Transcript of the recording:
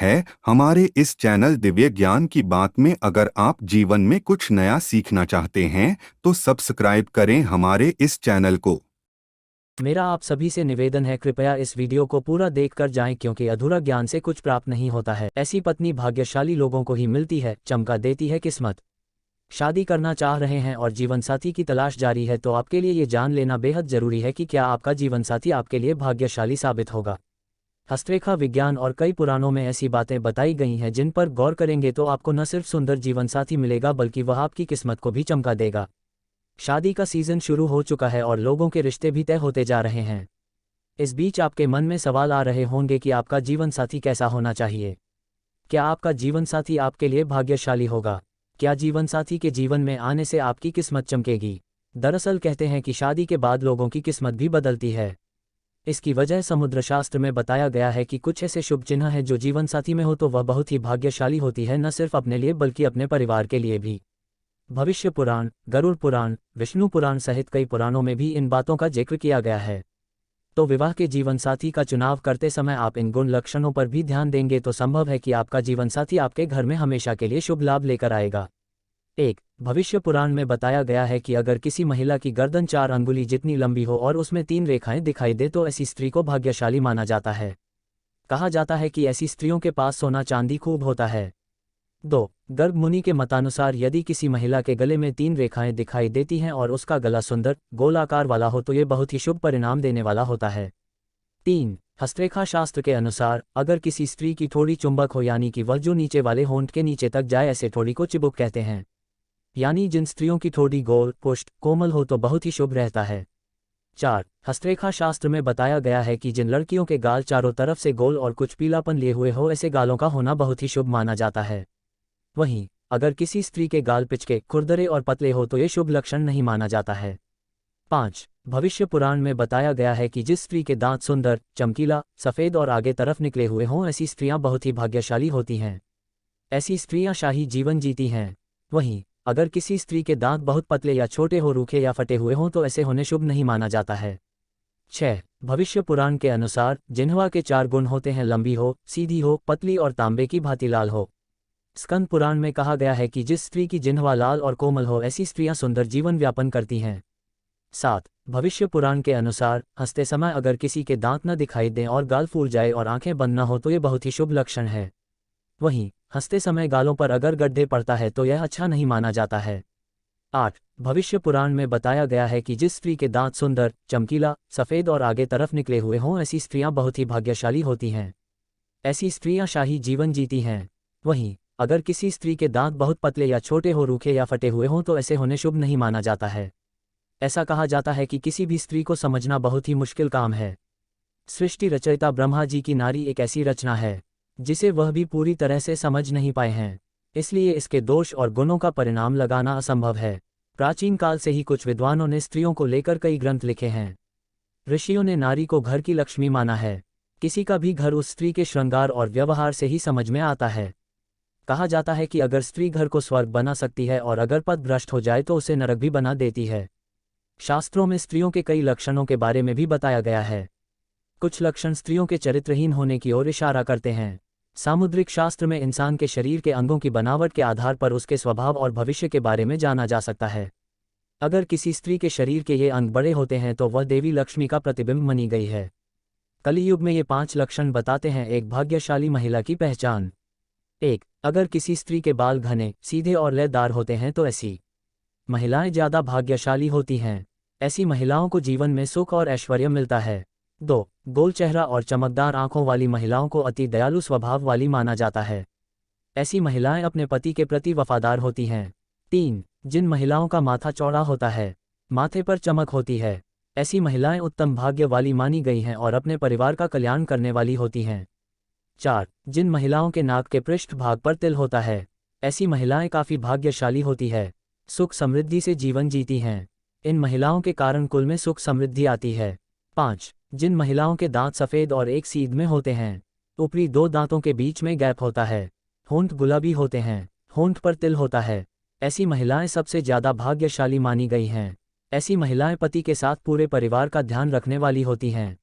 है हमारे इस चैनल दिव्य ज्ञान की बात में। अगर आप जीवन में कुछ नया सीखना चाहते हैं तो सब्सक्राइब करें हमारे इस चैनल को। मेरा आप सभी से निवेदन है, कृपया इस वीडियो को पूरा देखकर जाएं, क्योंकि अधूरा ज्ञान से कुछ प्राप्त नहीं होता है। ऐसी पत्नी भाग्यशाली लोगों को ही मिलती है, चमका देती है किस्मत। शादी करना चाह रहे हैं और जीवनसाथी की तलाश जारी है तो आपके लिए ये जान लेना बेहद जरूरी है कि क्या आपका जीवनसाथी आपके लिए भाग्यशाली साबित होगा। हस्तरेखा विज्ञान और कई पुराणों में ऐसी बातें बताई गई हैं जिन पर गौर करेंगे तो आपको न सिर्फ सुंदर जीवनसाथी मिलेगा बल्कि वह आपकी किस्मत को भी चमका देगा। शादी का सीजन शुरू हो चुका है और लोगों के रिश्ते भी तय होते जा रहे हैं। इस बीच आपके मन में सवाल आ रहे होंगे कि आपका जीवनसाथी कैसा होना चाहिए। क्या आपका जीवनसाथी आपके लिए भाग्यशाली होगा? क्या जीवनसाथी के जीवन में आने से आपकी किस्मत चमकेगी? दरअसल कहते हैं कि शादी के बाद लोगों की किस्मत भी बदलती है। इसकी वजह समुद्र शास्त्र में बताया गया है कि कुछ ऐसे शुभ चिन्ह हैं जो जीवनसाथी में हो तो वह बहुत ही भाग्यशाली होती है, न सिर्फ अपने लिए बल्कि अपने परिवार के लिए भी। भविष्य पुराण, गरुड़ पुराण, विष्णु पुराण सहित कई पुराणों में भी इन बातों का जिक्र किया गया है। तो विवाह के जीवनसाथी का चुनाव करते समय आप इन गुण लक्षणों पर भी ध्यान देंगे तो संभव है कि आपका जीवनसाथी आपके घर में हमेशा के लिए शुभ लाभ लेकर आएगा। 1. भविष्य पुराण में बताया गया है कि अगर किसी महिला की गर्दन 4 अंगुली जितनी लंबी हो और उसमें 3 रेखाएं दिखाई दे तो ऐसी स्त्री को भाग्यशाली माना जाता है। कहा जाता है कि ऐसी स्त्रियों के पास सोना चांदी खूब होता है। 2. गर्ग मुनि के मतानुसार यदि किसी महिला के गले में 3 रेखाएं दिखाई देती हैं और उसका गला सुंदर गोल आकार वाला हो तो ये बहुत ही शुभ परिणाम देने वाला होता है। 3. हस्तरेखा शास्त्र के अनुसार अगर किसी स्त्री की ठोड़ी चुंबक हो, यानी कि वह जो नीचे वाले होंठ के नीचे तक जाए, ऐसे ठोड़ी को चिबुक कहते हैं। यानी जिन स्त्रियों की ठोड़ी गोल, पुष्ट, कोमल हो तो बहुत ही शुभ रहता है। 4. हस्तरेखा शास्त्र में बताया गया है कि जिन लड़कियों के गाल चारों तरफ से गोल और कुछ पीलापन लिए हुए हो, ऐसे गालों का होना बहुत ही शुभ माना जाता है। वहीं अगर किसी स्त्री के गाल पिचके, खुरदरे और पतले हो तो ये शुभ लक्षण नहीं माना जाता है। 5. भविष्य पुराण में बताया गया है कि जिस स्त्री के दांत सुंदर, चमकीला, सफ़ेद और आगे तरफ निकले हुए हों, ऐसी स्त्रियां बहुत ही भाग्यशाली होती हैं। ऐसी स्त्रियां शाही जीवन जीती हैं। वहीं अगर किसी स्त्री के दांत बहुत पतले या छोटे हो, रूखे या फटे हुए हों तो ऐसे होने शुभ नहीं माना जाता है। 6. भविष्य पुराण के अनुसार जिन्हवा के 4 गुण होते हैं, लंबी हो, सीधी हो, पतली और तांबे की भांति लाल हो। स्कंद पुराण में कहा गया है कि जिस स्त्री की जिन्हवा लाल और कोमल हो, ऐसी स्त्रियां सुंदर जीवन व्यापन करती हैं। 7. भविष्य पुराण के अनुसार हंसते समय अगर किसी के दांत न दिखाई दें और गाल फूल जाए और आंखें बंद न हो तो ये बहुत ही शुभ लक्षण है। वहीं हंसते समय गालों पर अगर गड्ढे पड़ता है तो यह अच्छा नहीं माना जाता है। 8. भविष्य पुराण में बताया गया है कि जिस स्त्री के दांत सुंदर, चमकीला, सफ़ेद और आगे तरफ निकले हुए हों, ऐसी स्त्रियां बहुत ही भाग्यशाली होती हैं। ऐसी स्त्रियां शाही जीवन जीती हैं। वहीं अगर किसी स्त्री के दांत बहुत पतले या छोटे हो, रूखे या फटे हुए हों तो ऐसे होने शुभ नहीं माना जाता है। ऐसा कहा जाता है कि किसी भी स्त्री को समझना बहुत ही मुश्किल काम है। सृष्टि रचयिता ब्रह्मा जी की नारी एक ऐसी रचना है जिसे वह भी पूरी तरह से समझ नहीं पाए हैं, इसलिए इसके दोष और गुणों का परिणाम लगाना असंभव है। प्राचीन काल से ही कुछ विद्वानों ने स्त्रियों को लेकर कई ग्रंथ लिखे हैं। ऋषियों ने नारी को घर की लक्ष्मी माना है। किसी का भी घर उस स्त्री के श्रृंगार और व्यवहार से ही समझ में आता है। कहा जाता है कि अगर स्त्री घर को स्वर्ग बना सकती है और अगर पथ भ्रष्ट हो जाए तो उसे नरक भी बना देती है। शास्त्रों में स्त्रियों के कई लक्षणों के बारे में भी बताया गया है। कुछ लक्षण स्त्रियों के चरित्रहीन होने की ओर इशारा करते हैं। सामुद्रिक शास्त्र में इंसान के शरीर के अंगों की बनावट के आधार पर उसके स्वभाव और भविष्य के बारे में जाना जा सकता है। अगर किसी स्त्री के शरीर के ये अंग बड़े होते हैं तो वह देवी लक्ष्मी का प्रतिबिंब मानी गई है। कलियुग में ये 5 लक्षण बताते हैं एक भाग्यशाली महिला की पहचान। 1. अगर किसी स्त्री के बाल घने, सीधे और लयदार होते हैं तो ऐसी महिलाएं ज़्यादा भाग्यशाली होती हैं। ऐसी महिलाओं को जीवन में सुख और ऐश्वर्य मिलता है। 2. गोल चेहरा और चमकदार आंखों वाली महिलाओं को अति दयालु स्वभाव वाली माना जाता है। ऐसी महिलाएं अपने पति के प्रति वफादार होती हैं। 3. जिन महिलाओं का माथा चौड़ा होता है, माथे पर चमक होती है, ऐसी महिलाएं उत्तम भाग्य वाली मानी गई हैं और अपने परिवार का कल्याण करने वाली होती हैं। 4. जिन महिलाओं के नाक के पृष्ठ भाग पर तिल होता है, ऐसी महिलाएं काफ़ी भाग्यशाली होती है, सुख समृद्धि से जीवन जीती हैं। इन महिलाओं के कारण कुल में सुख समृद्धि आती है। 5. जिन महिलाओं के दांत सफ़ेद और एक सीध में होते हैं, ऊपरी 2 दांतों के बीच में गैप होता है, होंठ गुलाबी होते हैं, होंठ पर तिल होता है, ऐसी महिलाएं सबसे ज़्यादा भाग्यशाली मानी गई हैं। ऐसी महिलाएं पति के साथ पूरे परिवार का ध्यान रखने वाली होती हैं।